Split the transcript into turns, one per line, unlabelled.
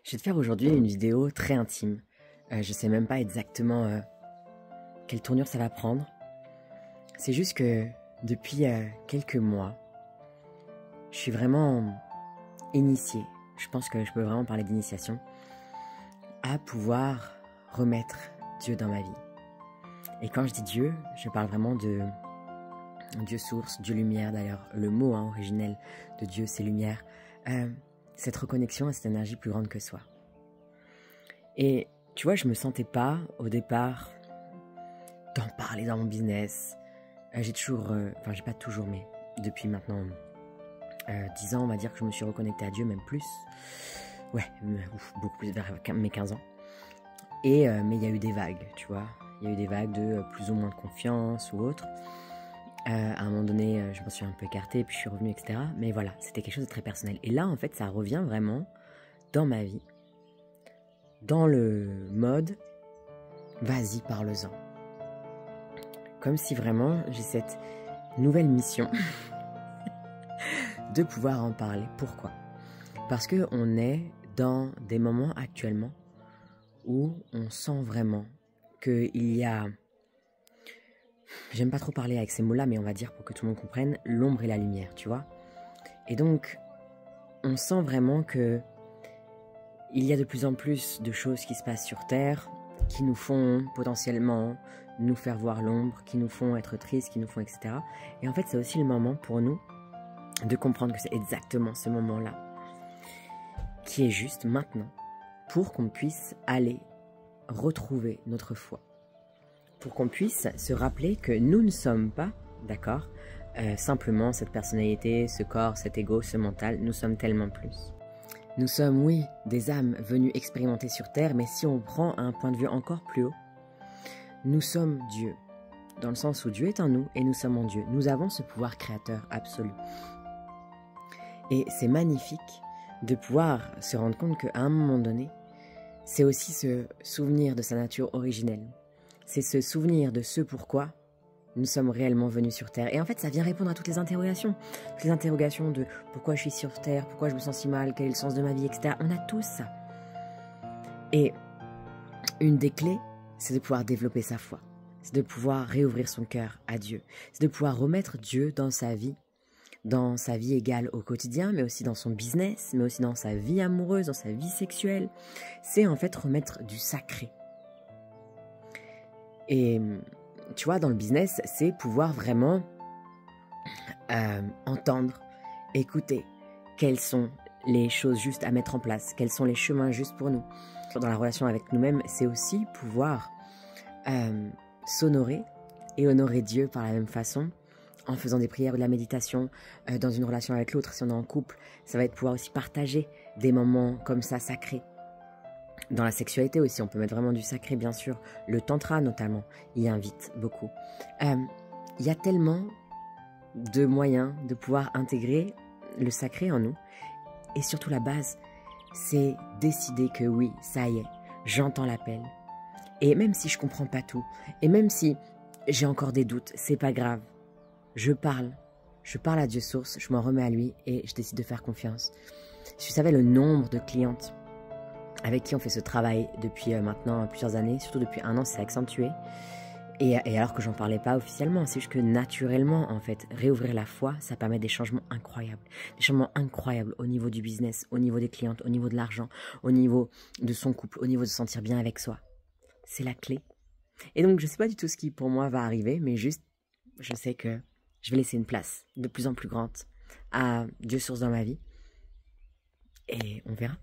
Je vais te faire aujourd'hui une vidéo très intime. Je sais même pas exactement quelle tournure ça va prendre. C'est juste que depuis quelques mois, je suis vraiment initié. Je pense que je peux vraiment parler d'initiation à pouvoir remettre Dieu dans ma vie. Et quand je dis Dieu, je parle vraiment de Dieu source, Dieu lumière d'ailleurs. Le mot originel de Dieu, c'est lumière. Cette reconnexion à cette énergie plus grande que soi. Et tu vois, je me sentais pas au départ d'en parler dans mon business. J'ai toujours, enfin j'ai pas toujours, mais depuis maintenant 10 ans, on va dire que je me suis reconnecté à Dieu, même plus. Ouais, beaucoup plus, vers mes 15 ans. Et, mais il y a eu des vagues, tu vois. Il y a eu des vagues de plus ou moins de confiance ou autre. À un moment donné, je m'en suis un peu écartée, puis je suis revenue, etc. Mais voilà, c'était quelque chose de très personnel. Et là, en fait, ça revient vraiment dans ma vie, dans le mode « vas-y, parle-en ». Comme si vraiment j'ai cette nouvelle mission de pouvoir en parler. Pourquoi? Parce qu'on est dans des moments actuellement où on sent vraiment qu'il y a... J'aime pas trop parler avec ces mots-là, mais on va dire pour que tout le monde comprenne, l'ombre et la lumière, tu vois. Et donc, on sent vraiment que il y a de plus en plus de choses qui se passent sur Terre, qui nous font potentiellement nous faire voir l'ombre, qui nous font être tristes, qui nous font etc. Et en fait, c'est aussi le moment pour nous de comprendre que c'est exactement ce moment-là qui est juste maintenant pour qu'on puisse aller retrouver notre foi. Pour qu'on puisse se rappeler que nous ne sommes pas, d'accord, simplement cette personnalité, ce corps, cet ego, ce mental, nous sommes tellement plus. Nous sommes, oui, des âmes venues expérimenter sur Terre, mais si on prend un point de vue encore plus haut, nous sommes Dieu, dans le sens où Dieu est en nous et nous sommes en Dieu. Nous avons ce pouvoir créateur absolu. Et c'est magnifique de pouvoir se rendre compte qu'à un moment donné, c'est aussi se souvenir de sa nature originelle. C'est se souvenir de ce pourquoi nous sommes réellement venus sur Terre. Et en fait, ça vient répondre à toutes les interrogations. Toutes les interrogations de pourquoi je suis sur Terre, pourquoi je me sens si mal, quel est le sens de ma vie, etc. On a tous ça. Et une des clés, c'est de pouvoir développer sa foi. C'est de pouvoir réouvrir son cœur à Dieu. C'est de pouvoir remettre Dieu dans sa vie égale au quotidien, mais aussi dans son business, mais aussi dans sa vie amoureuse, dans sa vie sexuelle. C'est en fait remettre du sacré. Et tu vois, dans le business, c'est pouvoir vraiment entendre, écouter quelles sont les choses justes à mettre en place, quels sont les chemins justes pour nous. Dans la relation avec nous-mêmes, c'est aussi pouvoir s'honorer et honorer Dieu par la même façon, en faisant des prières ou de la méditation, dans une relation avec l'autre, si on est en couple, ça va être pouvoir aussi partager des moments comme ça sacrés. Dans la sexualité aussi, on peut mettre vraiment du sacré, bien sûr. Le tantra, notamment, y invite beaucoup. Il y a tellement de moyens de pouvoir intégrer le sacré en nous. Et surtout, la base, c'est décider que oui, ça y est, j'entends l'appel. Et même si je comprends pas tout, et même si j'ai encore des doutes, c'est pas grave. Je parle à Dieu source, je m'en remets à lui et je décide de faire confiance. Si tu savais le nombre de clientes avec qui on fait ce travail depuis maintenant plusieurs années, surtout depuis 1 an, c'est accentué. Et alors que j'en parlais pas officiellement, c'est juste que naturellement, en fait, réouvrir la foi, ça permet des changements incroyables. Des changements incroyables au niveau du business, au niveau des clientes, au niveau de l'argent, au niveau de son couple, au niveau de se sentir bien avec soi. C'est la clé. Et donc, je sais pas du tout ce qui pour moi va arriver, mais juste, je sais que je vais laisser une place de plus en plus grande à Dieu source dans ma vie. Et on verra.